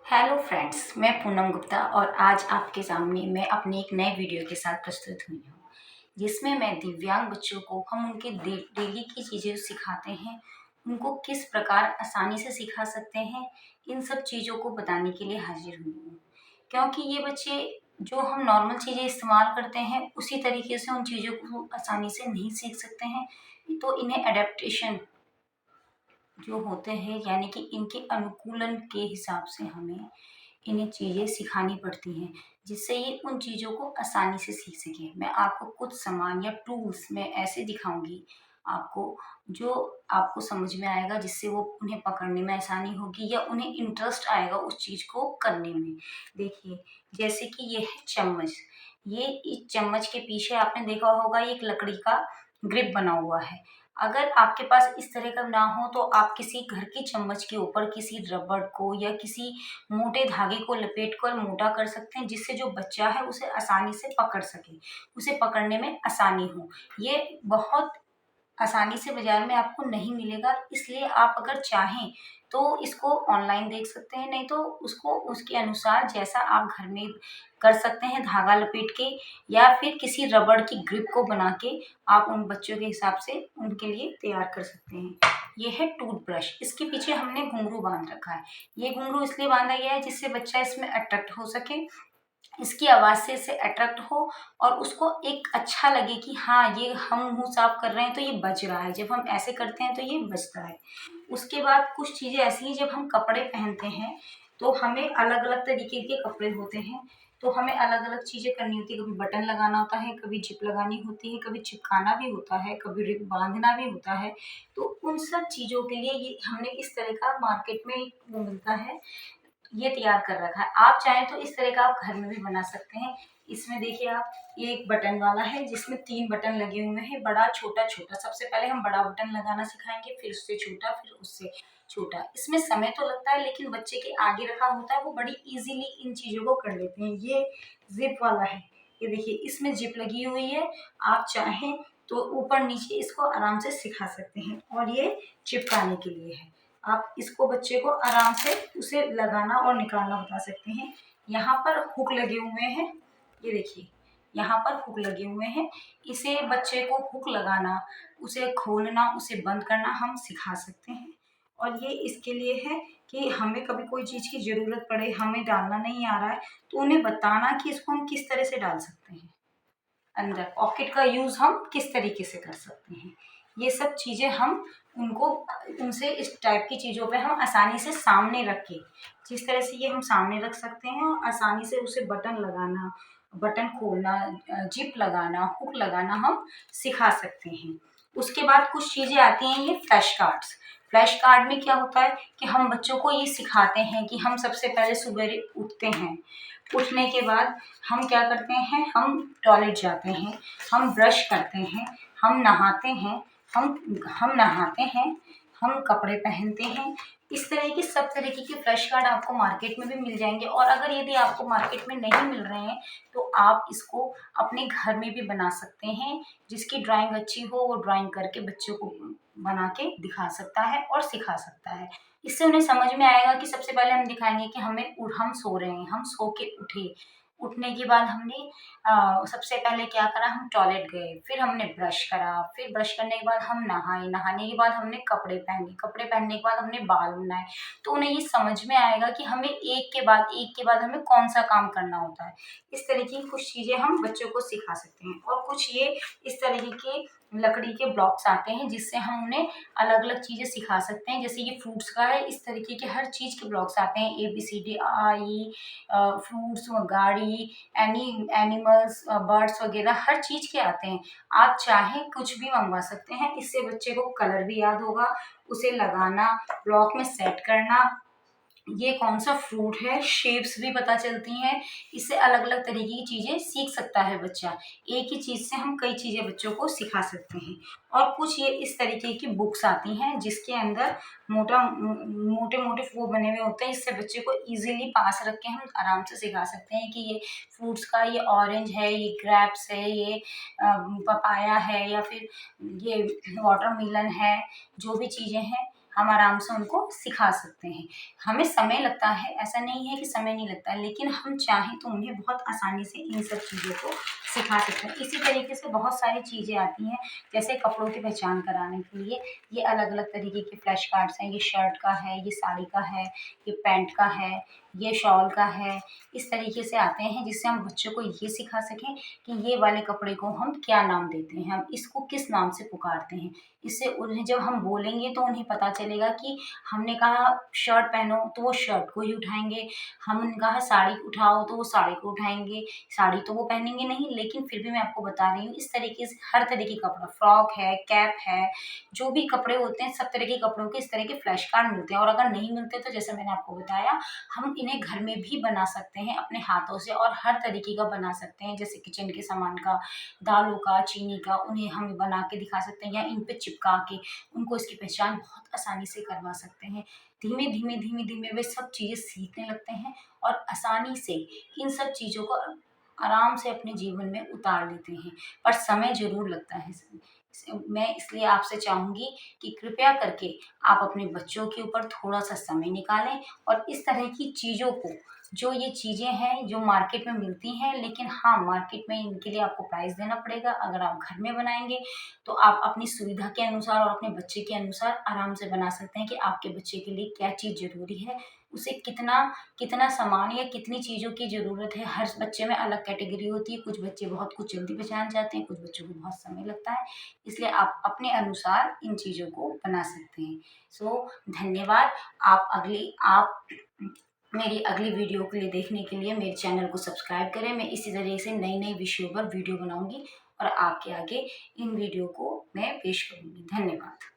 Hello friends, मैं पूनम गुप्ता और आज आपके सामने मैं अपने एक नए वीडियो के साथ प्रस्तुत हुई हूँ, जिसमें मैं दिव्यांग बच्चों को हम उनके डेली की चीज़ें सिखाते हैं, उनको किस प्रकार आसानी से सिखा सकते हैं, इन सब चीज़ों को बताने के लिए हाजिर हुई हूँ। क्योंकि ये बच्चे जो हम नॉर्मल चीज़ें इस्तेमाल करते हैं, उसी तरीके से उन चीज़ों को आसानी से नहीं सीख सकते हैं, तो इन्हें एडेप्टेशन जो होते हैं यानी कि इनके अनुकूलन के हिसाब से हमें इन्हें चीज़ें सिखानी पड़ती हैं, जिससे ये उन चीज़ों को आसानी से सीख सकें। मैं आपको कुछ सामान या टूल्स मैं ऐसे दिखाऊंगी आपको, जो आपको समझ में आएगा, जिससे वो उन्हें पकड़ने में आसानी होगी या उन्हें इंटरेस्ट आएगा उस चीज़ को करने में। देखिए, जैसे कि ये है चम्मच। ये इस चम्मच के पीछे आपने देखा होगा, ये एक लकड़ी का ग्रिप बना हुआ है। अगर आपके पास इस तरह का ना हो तो आप किसी घर की चम्मच के ऊपर किसी रबड़ को या किसी मोटे धागे को लपेट कर मोटा कर सकते हैं, जिससे जो बच्चा है उसे आसानी से पकड़ सके, उसे पकड़ने में आसानी हो। ये बहुत आसानी से बाजार में आपको नहीं मिलेगा, इसलिए आप अगर चाहें तो इसको ऑनलाइन देख सकते हैं, नहीं तो उसको उसके अनुसार जैसा आप घर में कर सकते हैं, धागा लपेट के या फिर किसी रबड़ की ग्रिप को बना के आप उन बच्चों के हिसाब से उनके लिए तैयार कर सकते हैं। ये है टूथब्रश। इसके पीछे हमने घुंघरू बांध रखा है। ये घुंघरू इसलिए बांधा गया है जिससे बच्चा इसमें अट्रैक्ट हो सके, इसकी आवाज़ से इसे अट्रैक्ट हो और उसको एक अच्छा लगे कि हाँ, ये हम मुँह साफ कर रहे हैं तो ये बज रहा है, जब हम ऐसे करते हैं तो ये बजता है। उसके बाद कुछ चीज़ें ऐसी हैं, जब हम कपड़े पहनते हैं तो हमें अलग-अलग तरीके के कपड़े होते हैं, तो हमें अलग-अलग चीज़ें करनी होती है। कभी बटन लगाना होता है, कभी जिप लगानी होती है, कभी चिपकाना भी होता है, कभी रिप बाँधना भी होता है। तो उन सब चीज़ों के लिए ये हमने इस तरह का मार्केट में एक वो मिलता है, ये तैयार कर रखा है। आप चाहें तो इस तरह का आप घर में भी बना सकते हैं। इसमें देखिए आप, ये एक बटन वाला है जिसमें 3 बटन लगे हुए हैं, बड़ा, छोटा, छोटा। सबसे पहले हम बड़ा बटन लगाना सिखाएँगे, फिर उससे छोटा, फिर उससे छोटा। इसमें समय तो लगता है, लेकिन बच्चे के आगे रखा होता है, वो बड़ी ईज़िली इन चीज़ों को कर लेते हैं। ये ज़िप वाला है। ये देखिए, इसमें ज़िप लगी हुई है। आप चाहें तो ऊपर-नीचे इसको आराम से सिखा सकते हैं, और ये चिपकाने के लिए है। आप इसको बच्चे को आराम से उसे लगाना और निकालना बता सकते हैं। यहाँ पर हुक लगे हुए हैं, ये देखिए, यहाँ पर हुक लगे हुए हैं। इसे बच्चे को हुक लगाना, उसे खोलना, उसे बंद करना हम सिखा सकते हैं। और ये इसके लिए है कि हमें कभी कोई चीज़ की ज़रूरत पड़े, हमें डालना नहीं आ रहा है, तो उन्हें बताना कि इसको हम किस तरह से डाल सकते हैं। अंदर पॉकेट का यूज़ हम किस तरीके से कर सकते हैं। ये सब चीज़ें हम उनको उनसे इस टाइप की चीज़ों पे हम आसानी से सामने रख के, जिस तरह से ये हम सामने रख सकते हैं, आसानी से उसे बटन लगाना, बटन खोलना, जिप लगाना, हुक लगाना हम सिखा सकते हैं। उसके बाद कुछ चीज़ें आती हैं, ये फ्लैश कार्ड्स। फ्लैश कार्ड में क्या होता है कि हम बच्चों को ये सिखाते हैं कि हम सबसे पहले सवेरे उठते हैं, उठने के बाद हम क्या करते हैं, हम टॉयलेट जाते हैं, हम ब्रश करते हैं, हम नहाते हैं, हम नहाते हैं, हम कपड़े पहनते हैं। इस तरह के सब तरीके के फ्लैश कार्ड आपको मार्केट में भी मिल जाएँगे, और अगर यदि आपको मार्केट में नहीं मिल रहे हैं, तो आप इसको अपने घर में भी बना सकते हैं। जिसकी ड्राइंग अच्छी हो, वो ड्राइंग करके बच्चों को बना के दिखा सकता है और सिखा सकता है। इससे उन्हें समझ में आएगा कि सबसे पहले हम दिखाएँगे कि हम सो रहे हैं, हम सो के उठे। उठने के बाद हमने सबसे पहले क्या करा, हम टॉयलेट गए, फिर हमने ब्रश करा, फिर ब्रश करने के बाद हम नहाए, नहाने के बाद हमने कपड़े पहने, कपड़े पहनने के बाद हमने बाल बनाए। तो उन्हें ये समझ में आएगा कि हमें एक के बाद हमें कौन-सा काम करना होता है। इस तरीके की कुछ चीज़ें हम बच्चों को सिखा सकते हैं, और कुछ ये इस तरीके के लकड़ी के ब्लॉक्स आते हैं, जिससे हम उन्हें अलग-अलग चीज़ें सिखा सकते हैं। जैसे ये फ्रूट्स का है, इस तरीके के हर चीज़ के ब्लॉक्स आते हैं, ABCD, अ, आ, ई, फ्रूट्स, गाड़ी, एनिमल्स, बर्ड्स वगैरह हर चीज़ के आते हैं। आप चाहें कुछ भी मँगवा सकते हैं, इससे बच्चे को कलर भी याद होगा, उसे लगाना, ब्लॉक में सेट करना, ये कौन-सा फ्रूट है, शेप्स भी पता चलती हैं। इससे अलग-अलग तरीके की चीज़ें सीख सकता है बच्चा। एक ही चीज़ से हम कई चीज़ें बच्चों को सिखा सकते हैं। और कुछ ये इस तरीके की बुक्स आती हैं, जिसके अंदर मोटे-मोटे वो बने हुए होते हैं, इससे बच्चे को ईज़िली पास रख के हम आराम से सिखा सकते हैं कि ये फ्रूट्स का, ये ऑरेंज है, ये ग्रेप्स है, ये पपाया है, या फिर ये वाटरमेलन है। जो भी चीज़ें हैं, हम आराम से उनको सिखा सकते हैं। हमें समय लगता है, ऐसा नहीं है कि समय नहीं लगता, लेकिन हम चाहें तो उन्हें बहुत आसानी से इन सब चीज़ों को सिखा सकते हैं। इसी तरीके से बहुत सारी चीज़ें आती हैं, जैसे कपड़ों की पहचान कराने के लिए ये अलग-अलग तरीके के फ्लैश कार्ड्स हैं। ये शर्ट का है, ये साड़ी का है, ये पैंट का है, ये शॉल का है। इस तरीके से आते हैं जिससे हम बच्चों को ये सिखा सकें कि ये वाले कपड़े को हम क्या नाम देते हैं, हम इसको किस नाम से पुकारते हैं। इससे उन्हें जब हम बोलेंगे तो उन्हें पता चलेगा कि हमने कहा शर्ट पहनो तो वो शर्ट को ही उठाएँगे, हमने कहा साड़ी उठाओ तो वो साड़ी को उठाएँगे। साड़ी तो वो पहनेंगे नहीं, लेकिन फिर भी मैं आपको बता रही हूँ, इस तरीके से हर तरीके का कपड़ा, फ्रॉक है, कैप है, जो भी कपड़े होते हैं सब तरह के कपड़ों के इस तरह के फ्लैश कार्ड मिलते हैं। और अगर नहीं मिलते तो जैसे मैंने आपको बताया, हम इन्हें घर में भी बना सकते हैं अपने हाथों से, और हर तरीके का बना सकते हैं, जैसे किचन के सामान का, दालों का, चीनी का, उन्हें हम बना के दिखा सकते हैं या इन पे चिपका के उनको इसकी पहचान बहुत आसानी से करवा सकते हैं। धीमे-धीमे वे सब चीज़ें सीखने लगते हैं और आसानी से इन सब चीज़ों को आराम से अपने जीवन में उतार लेते हैं, पर समय ज़रूर लगता है। मैं इसलिए आपसे चाहूँगी कि कृपया करके आप अपने बच्चों के ऊपर थोड़ा-सा समय निकालें और इस तरह की चीज़ों को, जो ये चीज़ें हैं जो मार्केट में मिलती हैं, लेकिन हाँ, मार्केट में इनके लिए आपको प्राइस देना पड़ेगा। अगर आप घर में बनाएँगे तो आप अपनी सुविधा के अनुसार और अपने बच्चे के अनुसार आराम से बना सकते हैं कि आपके बच्चे के लिए क्या चीज़ ज़रूरी है, उसे कितना कितना सामान या कितनी चीज़ों की ज़रूरत है। हर बच्चे में अलग कैटेगरी होती है, कुछ बच्चे बहुत कुछ जल्दी पहचान जाते हैं, कुछ बच्चों को बहुत समय लगता है। इसलिए आप अपने अनुसार इन चीज़ों को बना सकते हैं। सो धन्यवाद। आप मेरी अगली वीडियो के लिए देखने के लिए मेरे चैनल को सब्सक्राइब करें। मैं इसी तरह से नई-नई विषयों पर वीडियो बनाऊँगी और आपके आगे इन वीडियो को मैं पेश करूँगी। धन्यवाद।